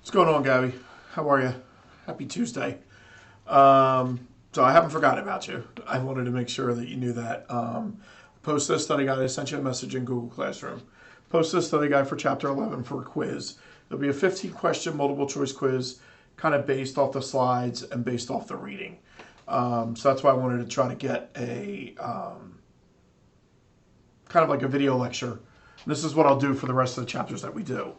What's going on, Gabby? How are you? Happy Tuesday. So I haven't forgotten about you. I wanted to make sure that you knew that. Post this study guide. I sent you a message in Google Classroom. Post this study guide for Chapter 11 for a quiz. There'll be a 15-question multiple choice quiz, kind of based off the slides and based off the reading. So that's why I wanted to try to get a kind of like a video lecture. This is what I'll do for the rest of the chapters that we do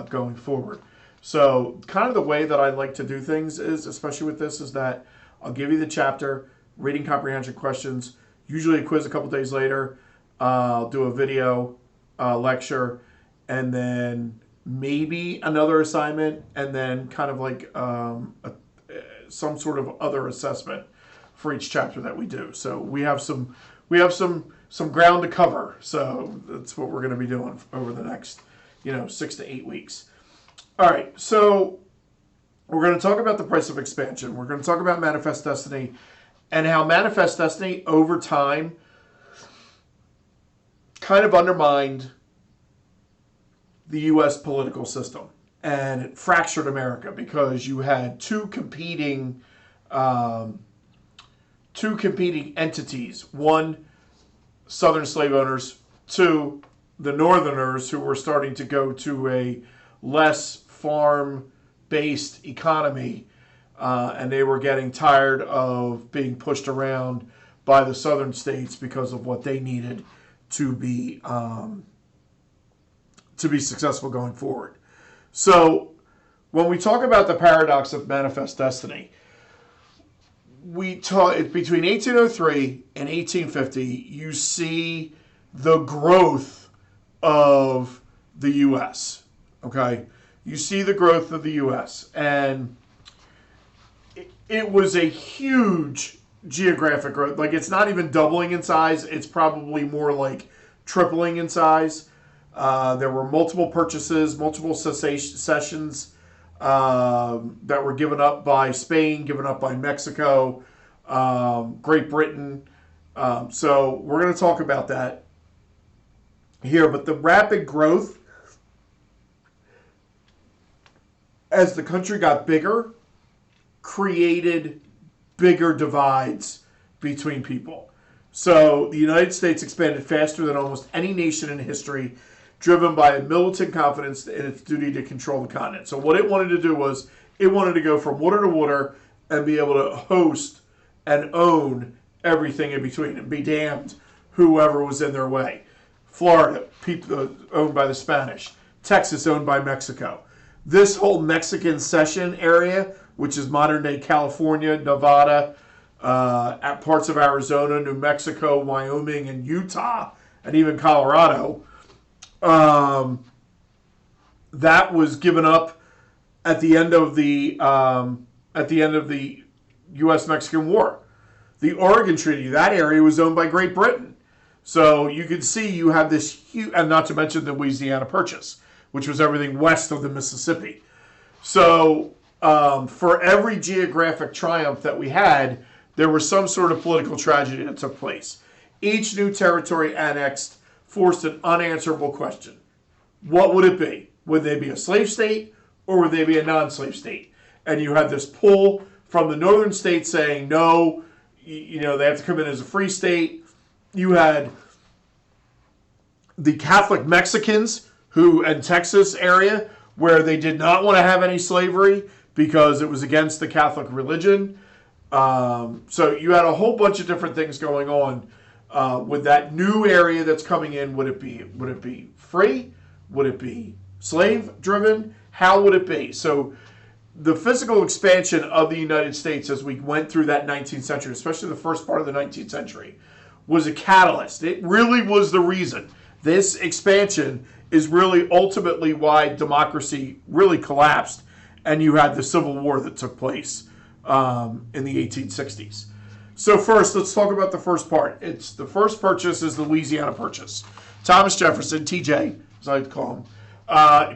going forward. So kind of the way that I like to do things is, especially with this, is that I'll give you the chapter, reading comprehension questions, usually a quiz a couple days later. I'll do a video lecture, and then maybe another assignment, and then kind of like some sort of other assessment for each chapter that we do. So we have some ground to cover. So that's what we're going to be doing over the next 6 to 8 weeks. All right, so we're going to talk about the price of expansion. We're going to talk about Manifest Destiny and how Manifest Destiny over time kind of undermined the U.S. political system, and it fractured America because you had two competing entities. One, Southern slave owners. Two, the Northerners, who were starting to go to a less farm-based economy, and they were getting tired of being pushed around by the Southern states because of what they needed to be successful going forward. So when we talk about the paradox of Manifest Destiny, we talk between 1803 and 1850, you see the growth of the U.S., okay? You see the growth of the U.S., and it was a huge geographic growth. Like, it's not even doubling in size. It's probably more like tripling in size. There were multiple purchases, multiple cessions that were given up by Spain, given up by Mexico, Great Britain. So we're going to talk about that here. But the rapid growth, as the country got bigger, created bigger divides between people. So the United States expanded faster than almost any nation in history, driven by a militant confidence in its duty to control the continent. So what it wanted to do was, it wanted to go from water to water and be able to host and own everything in between, and be damned whoever was in their way. Florida, people owned by the Spanish. Texas, owned by Mexico. This whole Mexican cession area, which is modern-day California, Nevada, at parts of Arizona, New Mexico, Wyoming, and Utah, and even Colorado, that was given up at the end of the U.S.-Mexican War. The Oregon Treaty, that area was owned by Great Britain. So you can see you have this huge, and not to mention the Louisiana Purchase, which was everything west of the Mississippi. So for every geographic triumph that we had, there was some sort of political tragedy that took place. Each new territory annexed forced an unanswerable question. What would it be? Would they be a slave state, or would they be a non-slave state? And you had this pull from the northern states saying, no, they have to come in as a free state. You had the Catholic Mexicans, who in Texas area, where they did not want to have any slavery because it was against the Catholic religion. So you had a whole bunch of different things going on with that new area that's coming in. Would it be free? Would it be slave driven? How would it be? So the physical expansion of the United States as we went through that 19th century, especially the first part of the 19th century, was a catalyst. It really was the reason. This expansion is really ultimately why democracy really collapsed, and you had the Civil War that took place in the 1860s. So first, let's talk about the first part. It's the first purchase is the Louisiana Purchase. Thomas Jefferson, TJ, as I like to call him,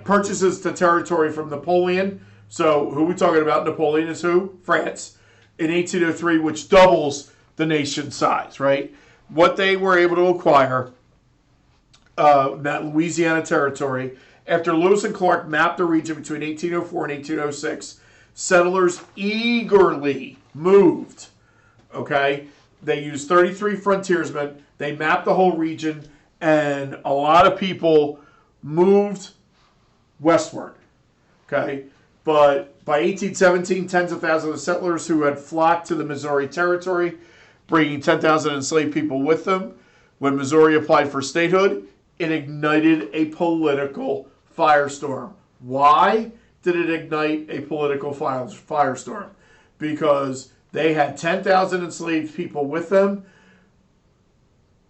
purchases the territory from Napoleon. So who are we talking about? Napoleon is who? France. In 1803, which doubles the nation's size, right? What they were able to acquire, that Louisiana territory, After Lewis and Clark mapped the region between 1804 and 1806, settlers eagerly moved. Okay? They used 33 frontiersmen. They mapped the whole region, and a lot of people moved westward. Okay? But by 1817, tens of thousands of settlers who had flocked to the Missouri Territory, bringing 10,000 enslaved people with them. When Missouri applied for statehood, it ignited a political firestorm. Why did it ignite a political firestorm? Because they had 10,000 enslaved people with them.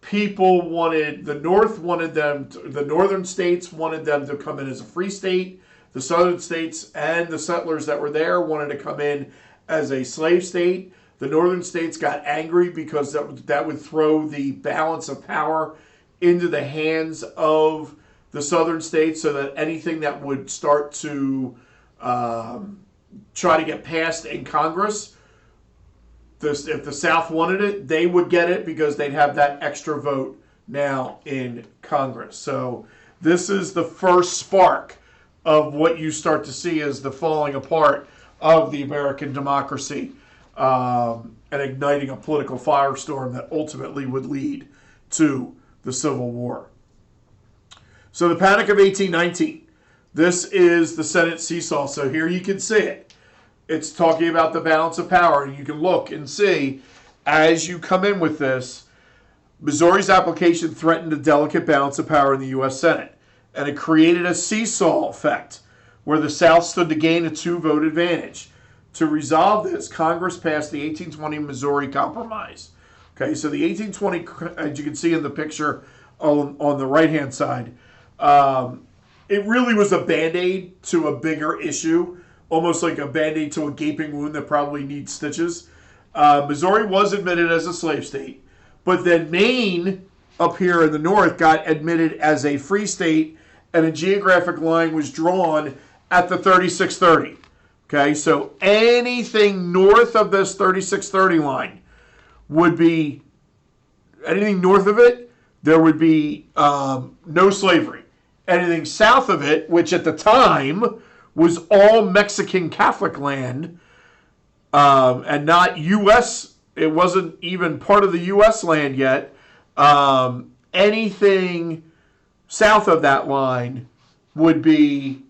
People wanted, the northern states wanted them to come in as a free state. The southern states and the settlers that were there wanted to come in as a slave state. The northern states got angry because that would throw the balance of power into the hands of the southern states, so that anything that would start to try to get passed in Congress, if the South wanted it, they would get it because they'd have that extra vote now in Congress. So this is the first spark of what you start to see as the falling apart of the American democracy, and igniting a political firestorm that ultimately would lead to the Civil War. So the Panic of 1819. This is the Senate seesaw. So here you can see it. It's talking about the balance of power. And you can look and see, as you come in with this, Missouri's application threatened a delicate balance of power in the U.S. Senate. And it created a seesaw effect where the South stood to gain a 2-vote advantage. To resolve this, Congress passed the 1820 Missouri Compromise. Okay, so the 1820, as you can see in the picture on the right-hand side, it really was a Band-Aid to a bigger issue, almost like a Band-Aid to a gaping wound that probably needs stitches. Missouri was admitted as a slave state, but then Maine, up here in the north, got admitted as a free state, and a geographic line was drawn at the 3630. Okay, so anything north of this 3630 line would be, anything north of it, there would be no slavery. Anything south of it, which at the time was all Mexican Catholic land, and not U.S., it wasn't even part of the U.S. land yet, anything south of that line would be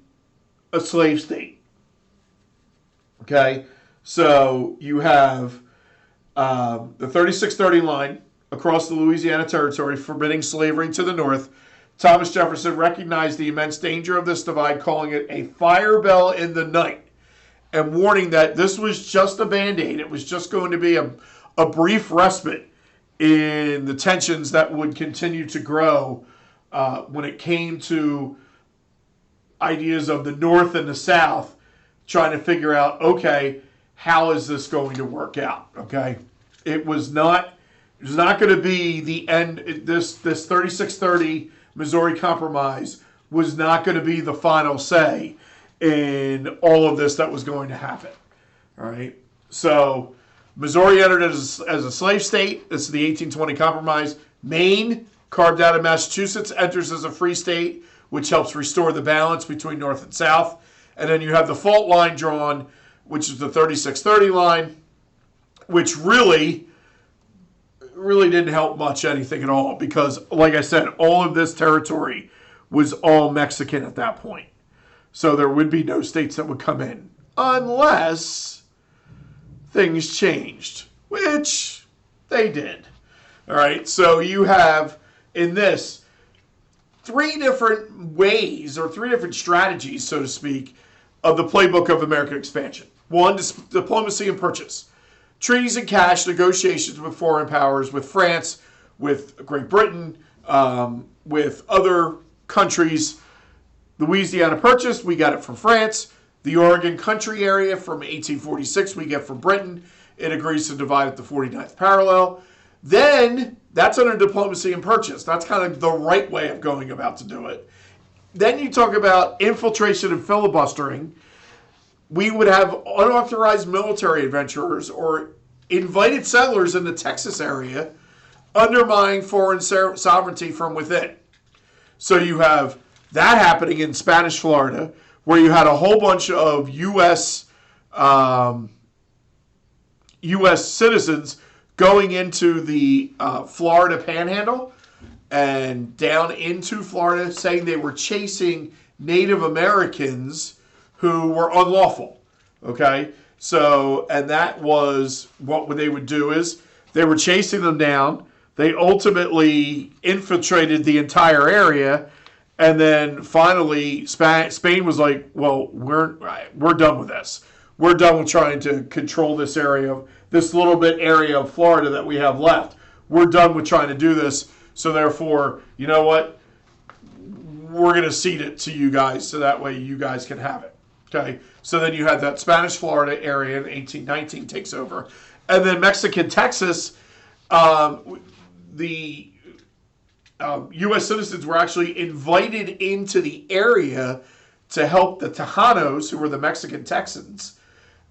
a slave state. Okay, so you have the 3630 line across the Louisiana Territory forbidding slavery to the north. Thomas Jefferson recognized the immense danger of this divide, calling it a fire bell in the night, and warning that this was just a Band-Aid. It was just going to be a brief respite in the tensions that would continue to grow when it came to ideas of the North and the South trying to figure out, okay, how is this going to work out? Okay, it was not going to be the end. This 3630 Missouri Compromise was not going to be the final say in all of this that was going to happen. All right, so Missouri entered as a slave state. This is the 1820 Compromise. Maine, carved out of Massachusetts, enters as a free state, which helps restore the balance between North and South. And then you have the fault line drawn, which is the 3630 line, which really didn't help much anything at all, because, like I said, all of this territory was all Mexican at that point. So there would be no states that would come in unless things changed, which they did. All right, so you have in this 3 different ways, or 3 different strategies, so to speak, of the playbook of American expansion. 1, diplomacy and purchase. Treaties and cash, negotiations with foreign powers, with France, with Great Britain, with other countries. Louisiana Purchase, we got it from France. The Oregon Country area from 1846, we get from Britain. It agrees to divide at the 49th parallel. Then, that's under diplomacy and purchase. That's kind of the right way of going about to do it. Then you talk about infiltration and filibustering. We would have unauthorized military adventurers or invited settlers in the Texas area undermining foreign sovereignty from within. So you have That happening in Spanish Florida, where you had a whole bunch of U.S. citizens going into the Florida Panhandle and down into Florida, saying they were chasing Native Americans who were unlawful. Okay? So, and that was what they would do is they were chasing them down. They ultimately infiltrated the entire area. And then finally, Spain was like, well, we're done with this. We're done with trying to control this area, this little bit area of Florida that we have left. We're done with trying to do this. So therefore, you know what? We're going to cede it to you guys so that way you guys can have it. Okay? So then you had that Spanish Florida area in 1819 takes over. And then Mexican Texas, the U.S. citizens were actually invited into the area to help the Tejanos, who were the Mexican Texans.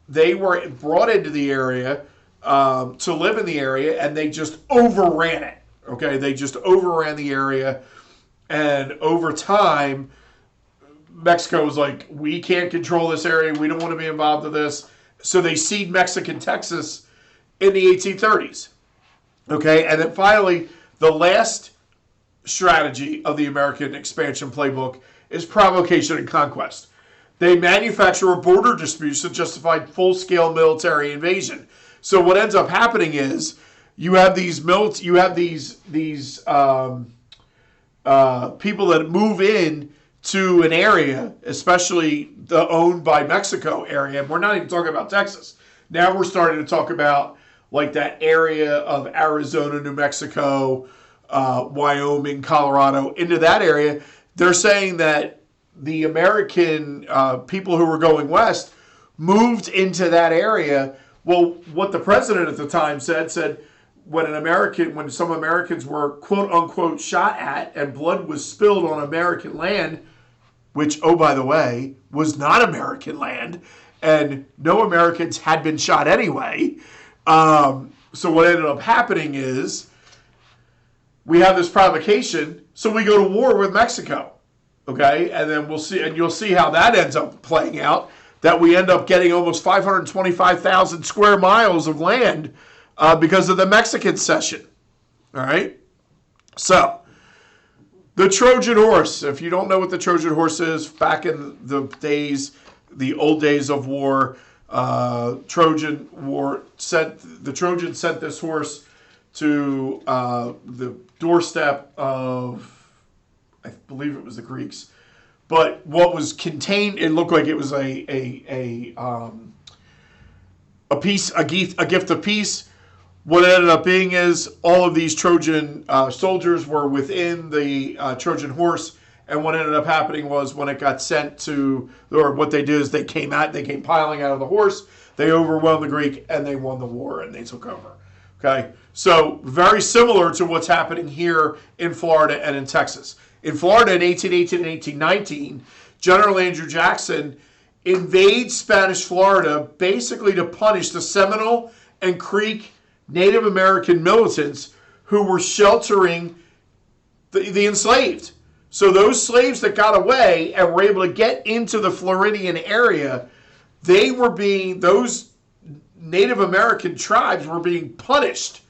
They were brought into the area to live in the area, and they just overran it. Okay, they just overran the area, and over time, Mexico was like, we can't control this area. We don't want to be involved with this. So they ceded Mexican Texas in the 1830s. Okay, and then finally, the last strategy of the American expansion playbook is provocation and conquest. They manufacture border disputes to justify full-scale military invasion. So what ends up happening is you have these people that move in to an area, especially the owned by Mexico area. We're not even talking about Texas. Now we're starting to talk about like that area of Arizona, New Mexico, Wyoming, Colorado, into that area. They're saying that the American people who were going west moved into that area. Well, what the president at the time said when some Americans were quote unquote shot at and blood was spilled on American land, which, oh, by the way, was not American land, and no Americans had been shot anyway. So what ended up happening is we have this provocation, so we go to war with Mexico. Okay, and then you'll see how that ends up playing out, that we end up getting almost 525,000 square miles of land because of the Mexican cession. All right? So, the Trojan horse. If you don't know what the Trojan horse is, back in the old days of war, the Trojans sent this horse to the doorstep of, I believe it was the Greeks. But what was contained, it looked like it was a gift of peace. What it ended up being is all of these Trojan soldiers were within the Trojan horse, and what ended up happening was when it got sent to, or what they did is they came piling out of the horse, they overwhelmed the Greek, and they won the war, and they took over. Okay, so very similar to what's happening here in Florida and in Texas. In Florida in 1818 and 1819, General Andrew Jackson invades Spanish Florida basically to punish the Seminole and Creek Native American militants who were sheltering the enslaved. So those slaves that got away and were able to get into the Floridian area, those Native American tribes were being punished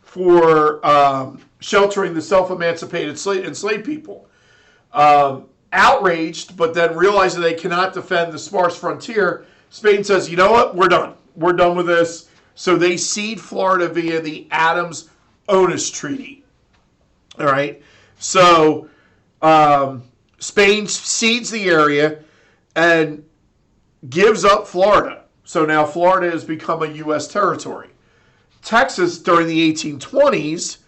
for sheltering the self-emancipated enslaved people. Outraged, but then realizing they cannot defend the sparse frontier, Spain says, you know what, we're done. We're done with this. So they cede Florida via the Adams-Onis Treaty. All right. So Spain cedes the area and gives up Florida. So now Florida has become a U.S. territory. Texas, during the 1820s,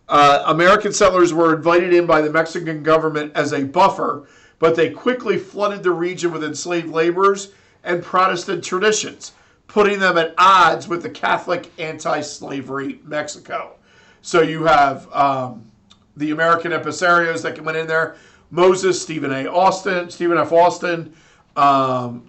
American settlers were invited in by the Mexican government as a buffer, but they quickly flooded the region with enslaved laborers and Protestant traditions, putting them at odds with the Catholic anti-slavery Mexico. So you have the American impresarios that went in there, Moses, Stephen F. Austin.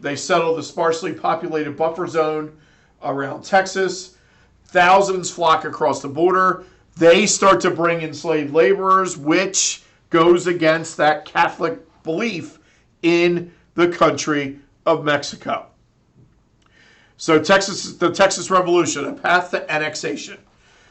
They settled the sparsely populated buffer zone around Texas. Thousands flock across the border. They start to bring enslaved laborers, which goes against that Catholic belief in the country of Mexico. So the Texas Revolution, a path to annexation.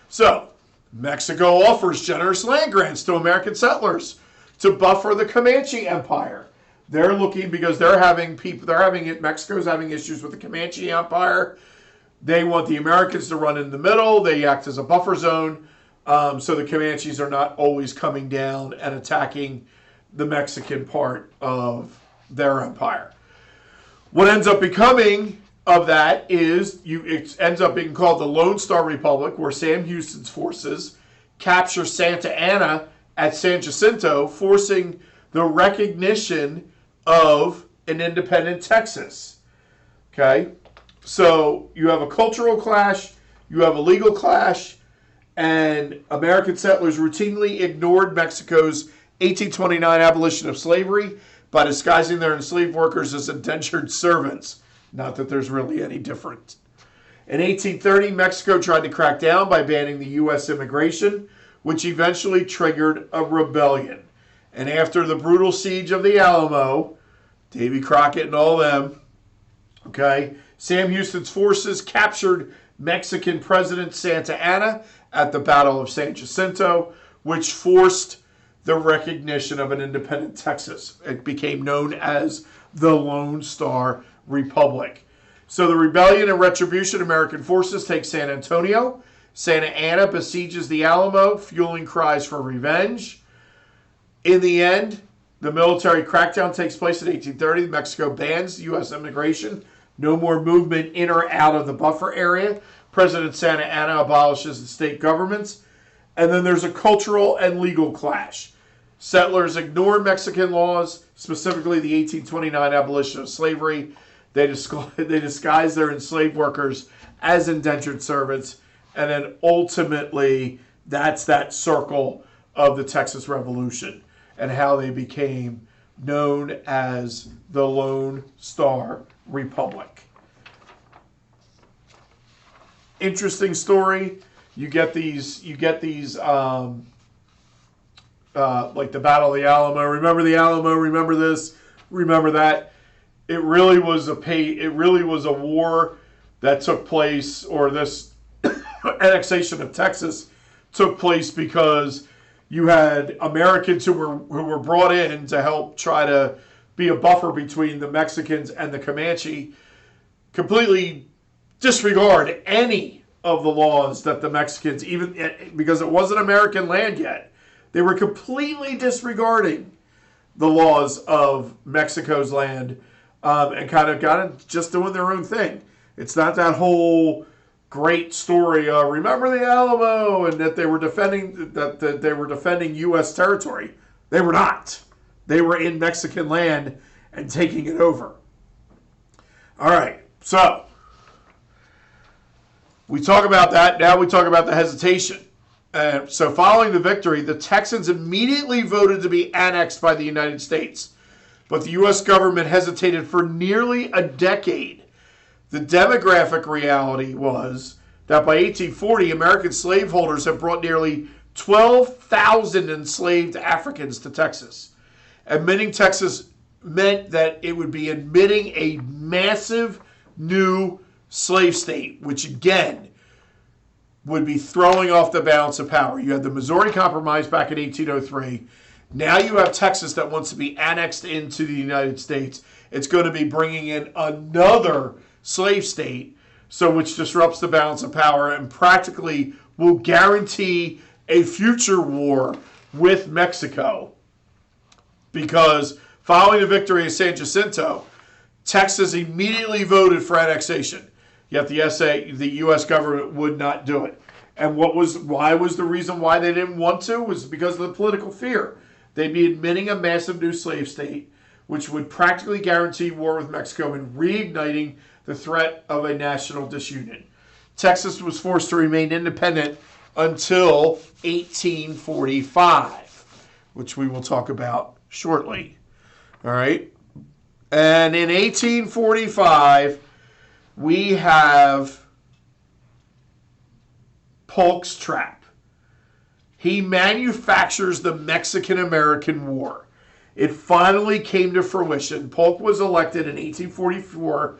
So Mexico offers generous land grants to American settlers to buffer the Comanche Empire. They're looking because Mexico's having issues with the Comanche Empire. They want the Americans to run in the middle. They act as a buffer zone, so the Comanches are not always coming down and attacking the Mexican part of their empire. What ends up becoming of that is it ends up being called the Lone Star Republic, where Sam Houston's forces capture Santa Anna at San Jacinto, forcing the recognition of an independent Texas. Okay? So you have a cultural clash, you have a legal clash, and American settlers routinely ignored Mexico's 1829 abolition of slavery by disguising their enslaved workers as indentured servants. Not that there's really any difference. In 1830, Mexico tried to crack down by banning the U.S. immigration, which eventually triggered a rebellion. And after the brutal siege of the Alamo, Davy Crockett and all them, okay, Sam Houston's forces captured Mexican President Santa Anna at the Battle of San Jacinto, which forced the recognition of an independent Texas. It became known as the Lone Star Republic. So the rebellion and retribution, American forces take San Antonio. Santa Anna besieges the Alamo, fueling cries for revenge. In the end, the military crackdown takes place in 1830. Mexico bans U.S. immigration. No more movement in or out of the buffer area. President Santa Anna abolishes the state governments. And then there's a cultural and legal clash. Settlers ignore Mexican laws, specifically the 1829 abolition of slavery. They disguise their enslaved workers as indentured servants. And then ultimately, that's that circle of the Texas Revolution and how they became known as the Lone Star Republic. Interesting story. You get these like the Battle of the Alamo. Remember the Alamo? Remember this? Remember that? It really was a war that took place, or this annexation of Texas took place because you had Americans who were brought in to help try to be a buffer between the Mexicans and the Comanche, completely disregard any of the laws that the Mexicans, even because it wasn't American land yet, they were completely disregarding the laws of Mexico's land, and kind of just doing their own thing. It's not that whole great story. Remember the Alamo, and that they were defending U.S. territory. They were not. They were in Mexican land and taking it over. All right, so we talk about that. Now we talk about the hesitation. So following the victory, the Texans immediately voted to be annexed by the United States. But the U.S. government hesitated for nearly a decade. The demographic reality was that by 1840, American slaveholders had brought nearly 12,000 enslaved Africans to Texas. Admitting Texas meant that it would be admitting a massive new slave state, which again would be throwing off the balance of power. You had the Missouri Compromise back in 1803. Now you have Texas that wants to be annexed into the United States. It's going to be bringing in another slave state, so which disrupts the balance of power and practically will guarantee a future war with Mexico. Because following the victory of San Jacinto, Texas immediately voted for annexation. Yet the U.S. government would not do it. And why was the reason why they didn't want to? Was because of the political fear. They'd be admitting a massive new slave state, which would practically guarantee war with Mexico and reigniting the threat of a national disunion. Texas was forced to remain independent until 1845, which we will talk about shortly. All right? And in 1845, we have Polk's Trap. He manufactures the Mexican-American War. It finally came to fruition. Polk was elected in 1844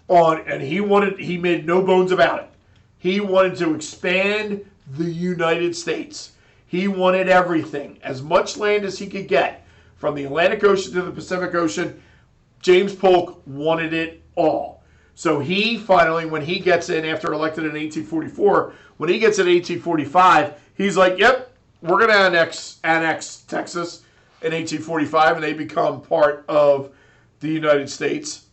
and he made no bones about it. He wanted to expand the United States. He wanted everything, as much land as he could get, from the Atlantic Ocean to the Pacific Ocean. James Polk wanted it all. So he finally, when he gets in after elected in 1844, when he gets in 1845, he's like, yep, we're going to annex Texas in 1845, and they become part of the United States.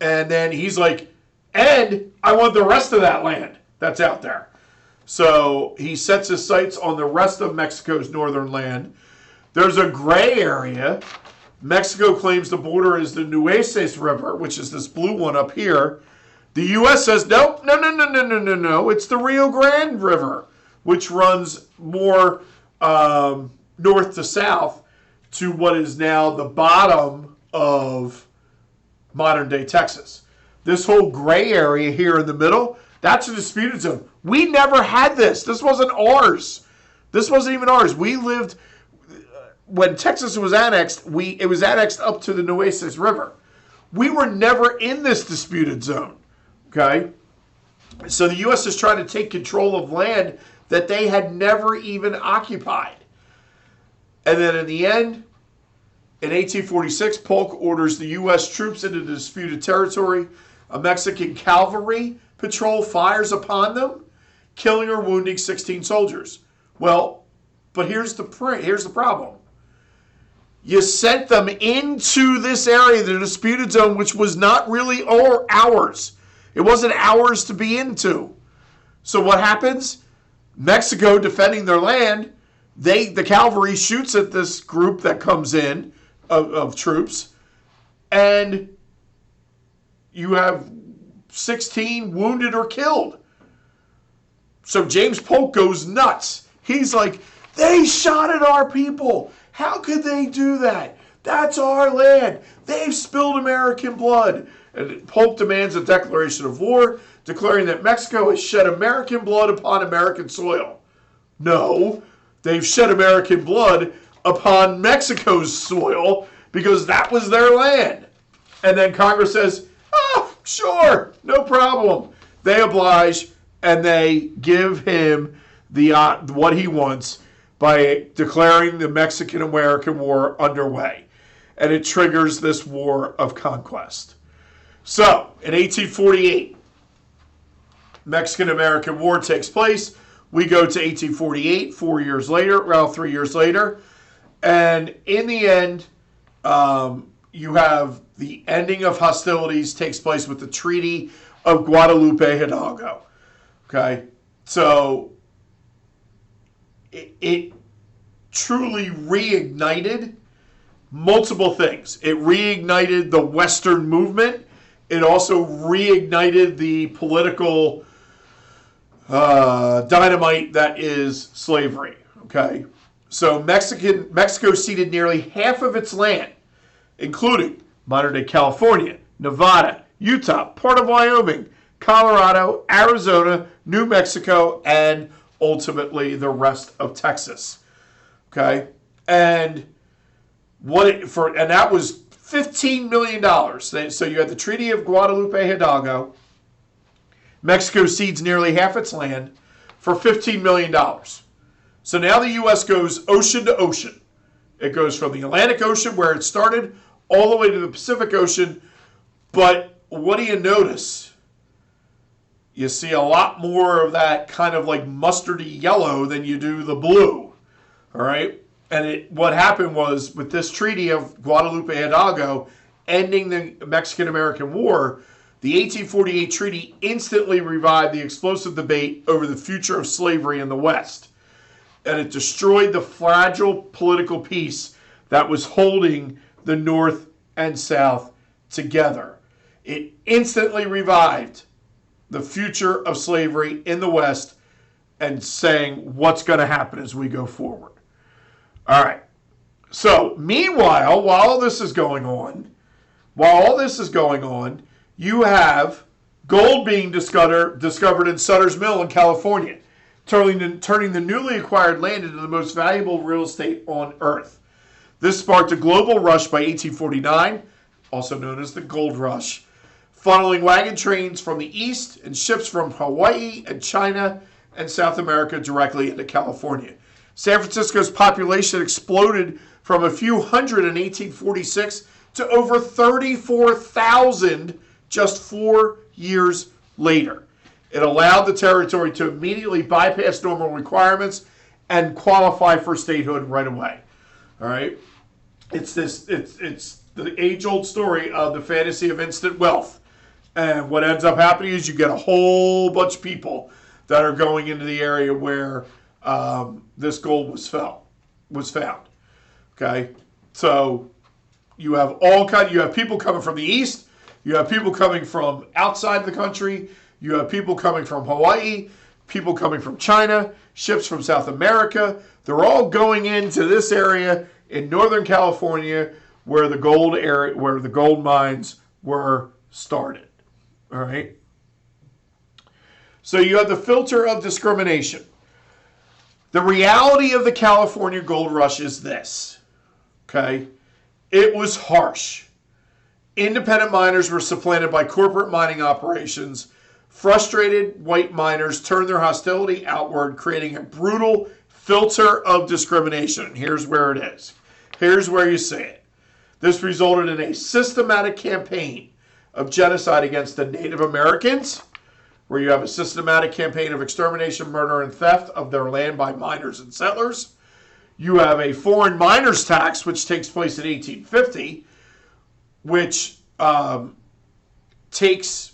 And then he's like, and I want the rest of that land that's out there. So he sets his sights on the rest of Mexico's northern land. There's a gray area. Mexico claims the border is the Nueces River, which is this blue one up here. The U.S. says, nope, no. It's the Rio Grande River, which runs more north to south to what is now the bottom of modern-day Texas. This whole gray area here in the middle, that's a disputed zone. We never had this. This wasn't ours. This wasn't even ours. We lived, when Texas was annexed, it was annexed up to the Nueces River. We were never in this disputed zone, okay? So the U.S. is trying to take control of land that they had never even occupied. And then in the end, in 1846, Polk orders the U.S. troops into the disputed territory. A Mexican cavalry patrol fires upon them, killing or wounding 16 soldiers. Well, but here's the problem. You sent them into this area, the disputed zone, which was not really ours. It wasn't ours to be into. So what happens? Mexico, defending their land, the cavalry shoots at this group that comes in of troops, and you have 16 wounded or killed. So James Polk goes nuts. He's like, they shot at our people. How could they do that? That's our land. They've spilled American blood. And Polk demands a declaration of war, declaring that Mexico has shed American blood upon American soil. No, they've shed American blood upon Mexico's soil because that was their land. And then Congress says, sure, no problem. They oblige, and they give him what he wants by declaring the Mexican-American War underway. And it triggers this war of conquest. So, in 1848, Mexican-American War takes place. We go to 1848, 3 years later. And in the end, you have the ending of hostilities takes place with the Treaty of Guadalupe Hidalgo. Okay? So, it truly reignited multiple things. It reignited the Western movement. It also reignited the political dynamite that is slavery. Okay? So Mexico ceded nearly half of its land, including modern-day California, Nevada, Utah, part of Wyoming, Colorado, Arizona, New Mexico, and ultimately the rest of Texas. Okay? And that was $15 million. So you had the Treaty of Guadalupe Hidalgo. Mexico cedes nearly half its land for $15 million. So now the U.S. goes ocean to ocean. It goes from the Atlantic Ocean, where it started, all the way to the Pacific Ocean. But what do you notice? You see a lot more of that kind of like mustardy yellow than you do the blue. All right? And what happened was, with this Treaty of Guadalupe Hidalgo ending the Mexican-American War, the 1848 treaty instantly revived the explosive debate over the future of slavery in the West. And it destroyed the fragile political peace that was holding the North and South together. It instantly revived the future of slavery in the West and saying what's going to happen as we go forward. All right. So, meanwhile, while all this is going on, you have gold being discovered in Sutter's Mill in California, turning the newly acquired land into the most valuable real estate on earth. This sparked a global rush by 1849, also known as the Gold Rush, funneling wagon trains from the east and ships from Hawaii and China and South America directly into California. San Francisco's population exploded from a few hundred in 1846 to over 34,000 just 4 years later. It allowed the territory to immediately bypass normal requirements and qualify for statehood right away. All right, it's the age-old story of the fantasy of instant wealth, and what ends up happening is you get a whole bunch of people that are going into the area where this gold was found. Okay, so you have you have people coming from the east, you have people coming from outside the country, you have people coming from Hawaii, people coming from China, ships from South America. They're all going into this area in Northern California where the gold mines were started. All right. So you have the filter of discrimination. The reality of the California gold rush is this. Okay? It was harsh. Independent miners were supplanted by corporate mining operations. Frustrated white miners turned their hostility outward, creating a brutal filter of discrimination. Here's where it is. Here's where you see it. This resulted in a systematic campaign of genocide against the Native Americans, where you have a systematic campaign of extermination, murder, and theft of their land by miners and settlers. You have a foreign miners tax, which takes place in 1850, which takes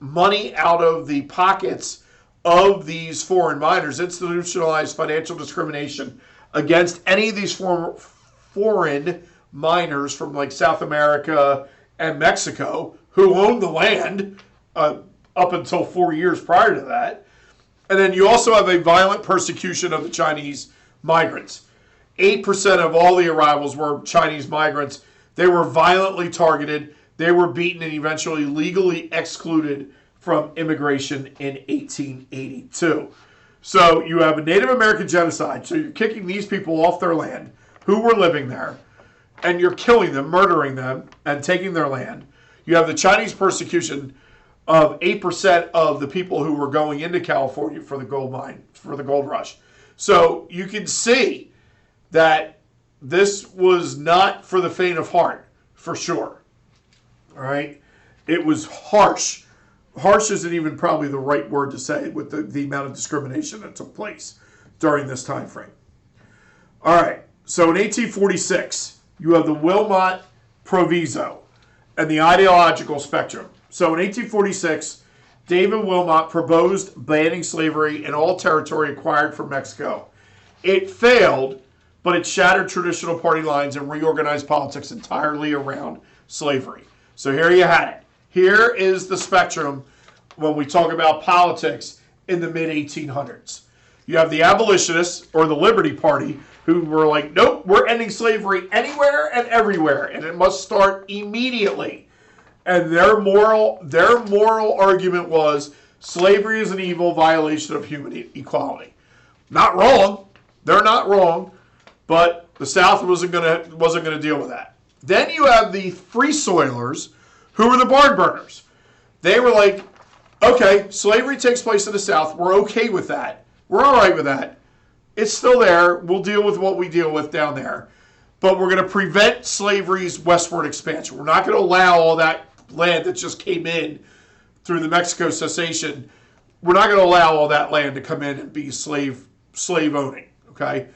money out of the pockets of these foreign miners, institutionalized financial discrimination against any of these foreign miners from like South America and Mexico who owned the land up until 4 years prior to that. And then you also have a violent persecution of the Chinese migrants. 8% of all the arrivals were Chinese migrants. They were violently targeted. They were beaten and eventually legally excluded from immigration in 1882. So you have a Native American genocide. So you're kicking these people off their land who were living there, and you're killing them, murdering them, and taking their land. You have the Chinese persecution of 8% of the people who were going into California for the gold rush. So you can see that this was not for the faint of heart, for sure. All right? It was harsh. Harsh isn't even probably the right word to say with the amount of discrimination that took place during this time frame. All right. So in 1846, you have the Wilmot Proviso and the ideological spectrum. So in 1846, David Wilmot proposed banning slavery in all territory acquired from Mexico. It failed, but it shattered traditional party lines and reorganized politics entirely around slavery. So here you had it. Here is the spectrum when we talk about politics in the mid-1800s. You have the abolitionists, or the Liberty Party, who were like, nope, we're ending slavery anywhere and everywhere, and it must start immediately. And their moral argument was slavery is an evil violation of human equality. Not wrong. They're not wrong, but the South wasn't gonna deal with that. Then you have the Free Soilers, who were the barn burners. They were like, okay, slavery takes place in the South. We're okay with that. We're all right with that. It's still there. We'll deal with what we deal with down there. But we're going to prevent slavery's westward expansion. We're not going to allow all that land that just came in through the Mexico cessation. We're not going to allow all that land to come in and be slave owning. Okay?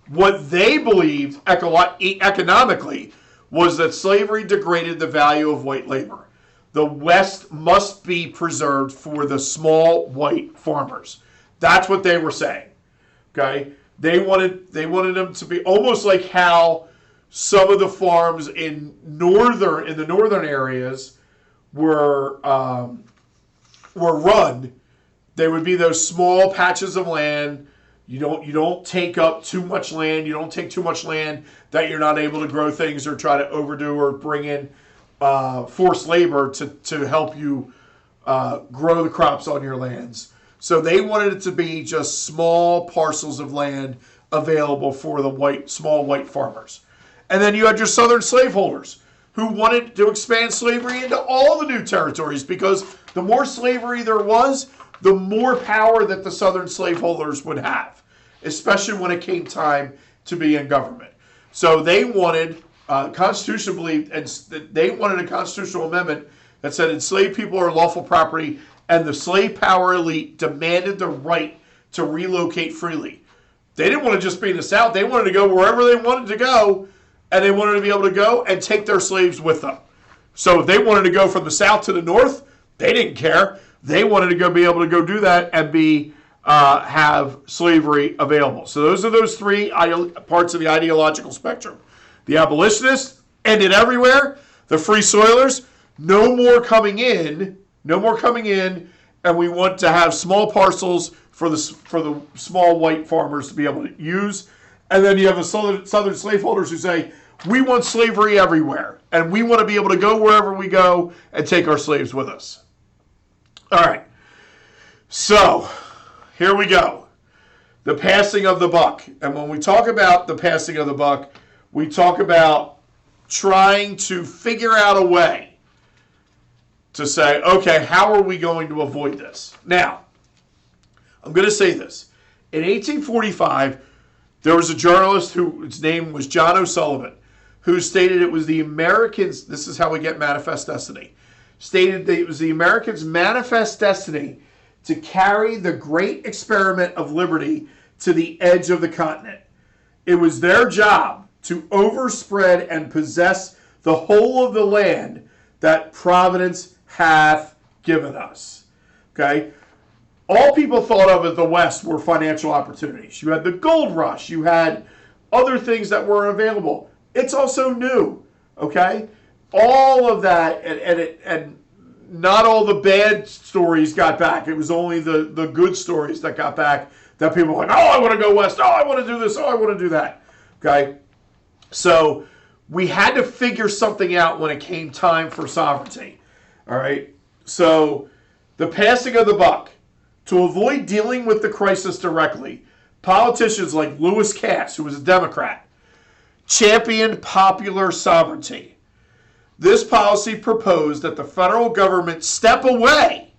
What they believed economically was that slavery degraded the value of white labor. The West must be preserved for the small white farmers. That's what they were saying. Okay? They wanted them to be almost like how some of the farms in the northern areas were run. They would be those small patches of land. You don't take up too much land. You don't take too much land that you're not able to grow things or try to overdo or bring in forced labor to help you grow the crops on your lands. So they wanted it to be just small parcels of land available for the small white farmers. And then you had your southern slaveholders who wanted to expand slavery into all the new territories, because the more slavery there was, the more power that the southern slaveholders would have, especially when it came time to be in government. So they wanted constitutionally, and they wanted a constitutional amendment that said enslaved people are lawful property, and the slave power elite demanded the right to relocate freely. They didn't want to just be in the South. They wanted to go wherever they wanted to go, and they wanted to be able to go and take their slaves with them. So if they wanted to go from the South to the North, they didn't care. They wanted to be able to go do that and have slavery available. So those are those three parts of the ideological spectrum. The abolitionists ended everywhere. The free soilers, no more coming in, and we want to have small parcels for the small white farmers to be able to use. And then you have the southern slaveholders who say, we want slavery everywhere, and we want to be able to go wherever we go and take our slaves with us. All right. So, here we go. The passing of the buck. And when we talk about the passing of the buck, we talk about trying to figure out a way to say, okay, how are we going to avoid this? Now, I'm going to say this. In 1845, there was a journalist whose name was John O'Sullivan, who stated it was the Americans, this is how we get manifest destiny, stated that it was the Americans' manifest destiny to carry the great experiment of liberty to the edge of the continent. It was their job to overspread and possess the whole of the land that Providence hath given us. Okay? All people thought of as the West were financial opportunities. You had the gold rush. You had other things that were available. It's also new, okay? All of that, and not all the bad stories got back. It was only the good stories that got back, that people were like, oh, I want to go west. Oh, I want to do this. Oh, I want to do that, okay? So we had to figure something out when it came time for sovereignty, all right? So the passing of the buck. To avoid dealing with the crisis directly, politicians like Lewis Cass, who was a Democrat, championed popular sovereignty. This policy proposed that the federal government step away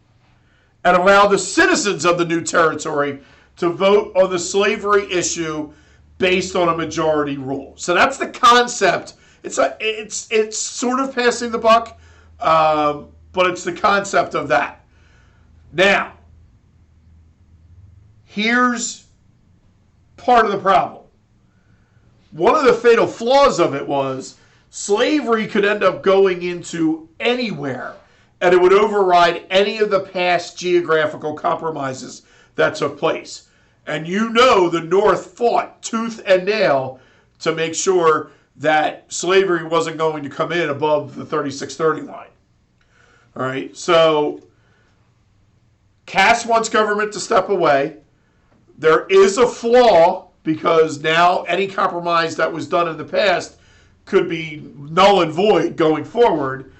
and allow the citizens of the new territory to vote on the slavery issue based on a majority rule. So that's the concept. It's sort of passing the buck, but it's the concept of that. Now, here's part of the problem. One of the fatal flaws of it was slavery could end up going into anywhere, and it would override any of the past geographical compromises that took place. And you know the North fought tooth and nail to make sure that slavery wasn't going to come in above the 3630 line. All right, so Cass wants government to step away. There is a flaw, because now any compromise that was done in the past could be null and void going forward.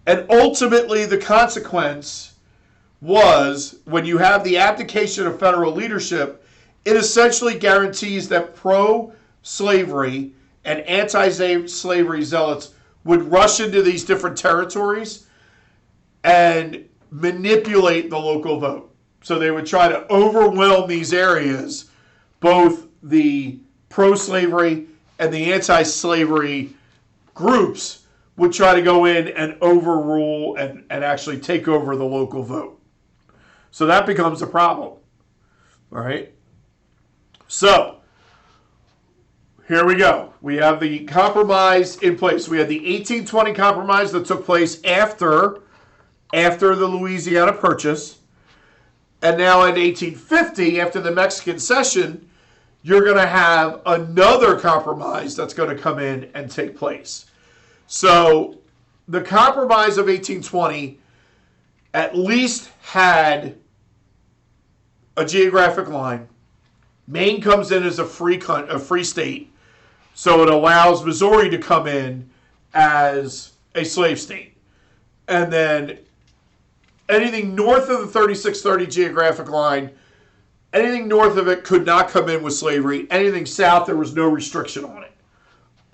And ultimately, the consequence was, when you have the abdication of federal leadership, it essentially guarantees that pro-slavery and anti-slavery zealots would rush into these different territories and manipulate the local vote. So they would try to overwhelm these areas, both the pro-slavery and the anti-slavery groups would try to go in and overrule and actually take over the local vote. So that becomes a problem. All right? So, here we go. We have the compromise in place. We had the 1820 compromise that took place after the Louisiana Purchase. And now in 1850, after the Mexican Cession, you're going to have another compromise that's going to come in and take place. So the compromise of 1820 at least had a geographic line. Maine comes in as a free state, so it allows Missouri to come in as a slave state. And then anything north of the 3630 geographic line, anything north of it could not come in with slavery. Anything south, there was no restriction on it.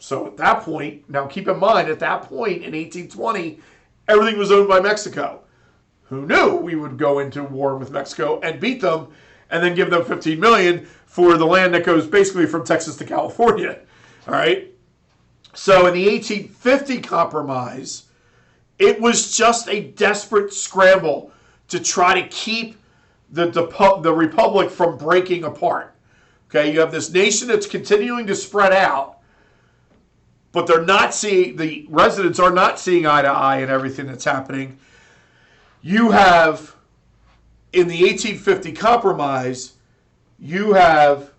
So at that point, now keep in mind, at that point in 1820, everything was owned by Mexico. Who knew we would go into war with Mexico and beat them and then give them $15 million for the land that goes basically from Texas to California. All right. So in the 1850 compromise, it was just a desperate scramble to try to keep the republic from breaking apart. Okay, you have this nation that's continuing to spread out, but the residents are not seeing eye to eye in everything that's happening. You have, in the 1850 compromise, you have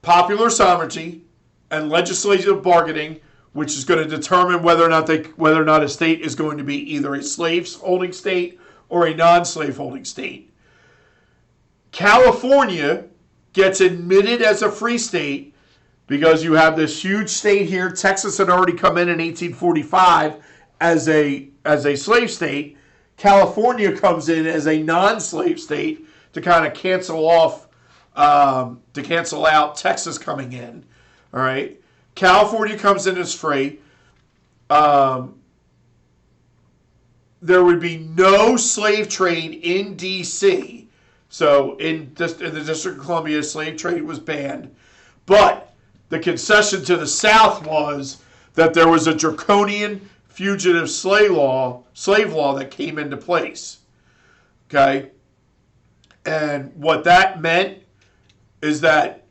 popular sovereignty and legislative bargaining, which is going to determine whether or not a state is going to be either a slave-holding state or a non-slave-holding state. California gets admitted as a free state because you have this huge state here. Texas had already come in 1845 as a slave state. California comes in as a non-slave state to kind of cancel out Texas coming in. All right, California comes in as free. There would be no slave trade in D.C. So in the District of Columbia, slave trade was banned. But the concession to the South was that there was a draconian fugitive slave law that came into place. Okay? And what that meant is that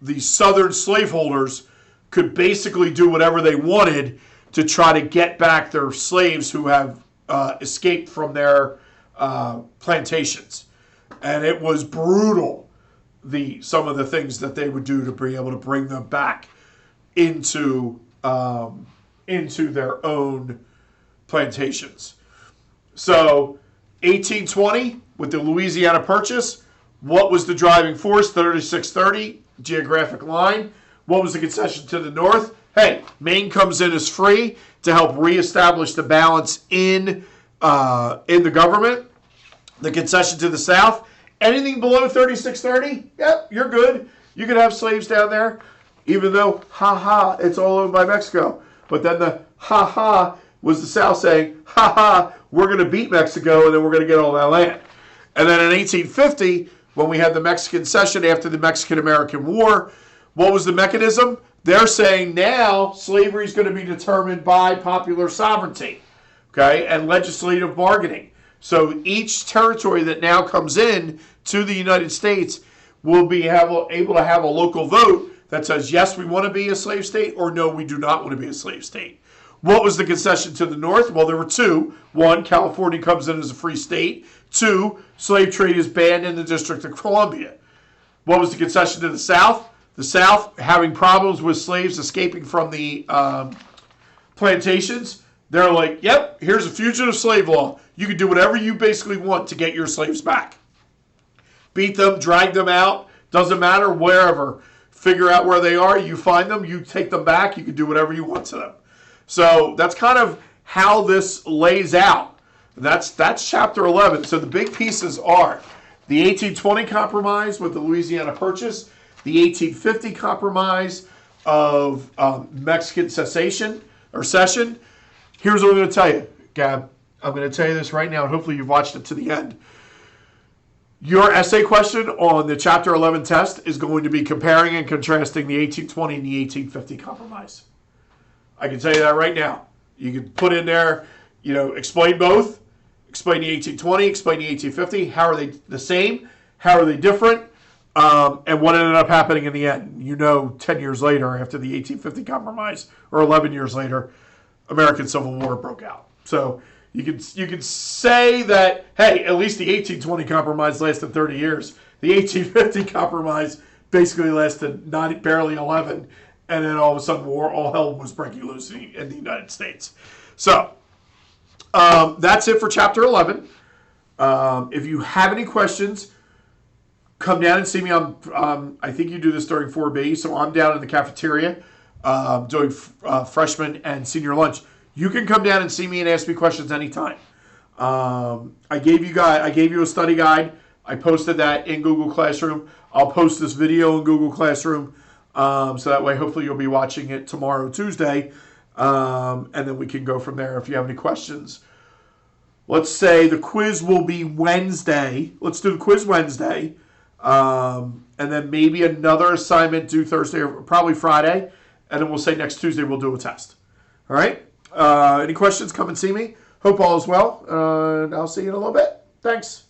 the Southern slaveholders could basically do whatever they wanted to try to get back their slaves who have escaped from their plantations. And it was brutal, some of the things that they would do to be able to bring them back into their own plantations. So 1820, with the Louisiana Purchase, what was the driving force? 3630, geographic line. What was the concession to the North? Hey, Maine comes in as free to help reestablish the balance in the government. The concession to the South, anything below 3630, yep, you're good. You can have slaves down there, even though, it's all owned by Mexico. But then the was the South saying, we're going to beat Mexico and then we're going to get all that land. And then in 1850, when we had the Mexican cession after the Mexican-American War, what was the mechanism? They're saying now slavery is going to be determined by popular sovereignty, okay, and legislative bargaining. So each territory that now comes in to the United States will be able to have a local vote that says, yes, we want to be a slave state, or no, we do not want to be a slave state. What was the concession to the North? Well, there were two. One, California comes in as a free state. Two, slave trade is banned in the District of Columbia. What was the concession to the South? The South, having problems with slaves escaping from the plantations, they're like, yep, here's a fugitive slave law. You can do whatever you basically want to get your slaves back. Beat them, drag them out, doesn't matter, wherever. Figure out where they are, you find them, you take them back, you can do whatever you want to them. So that's kind of how this lays out. That's chapter 11. So the big pieces are the 1820 compromise with the Louisiana Purchase, the 1850 compromise of Mexican cession. Here's what I'm going to tell you, Gab. I'm going to tell you this right now, and hopefully you've watched it to the end. Your essay question on the Chapter 11 test is going to be comparing and contrasting the 1820 and the 1850 compromise. I can tell you that right now. You can put in there, explain both. Explain the 1820, explain the 1850. How are they the same? How are they different? And what ended up happening in the end. 10 years later, after the 1850 compromise, or 11 years later, American Civil War broke out. So you could say that, hey, at least the 1820 compromise lasted 30 years. The 1850 compromise basically lasted barely 11, and then all of a sudden all hell was breaking loose in the United States. So that's it for Chapter 11. If you have any questions, come down and see me. I think you do this during 4B, so I'm down in the cafeteria doing freshman and senior lunch. You can come down and see me and ask me questions anytime. I gave you a study guide. I posted that in Google Classroom. I'll post this video in Google Classroom. So that way, hopefully, you'll be watching it tomorrow, Tuesday, and then we can go from there if you have any questions. Let's say the quiz will be Wednesday. Let's do the quiz Wednesday. And then maybe another assignment due Thursday or probably Friday. And then we'll say next Tuesday we'll do a test. All right? Any questions, come and see me. Hope all is well. And I'll see you in a little bit. Thanks.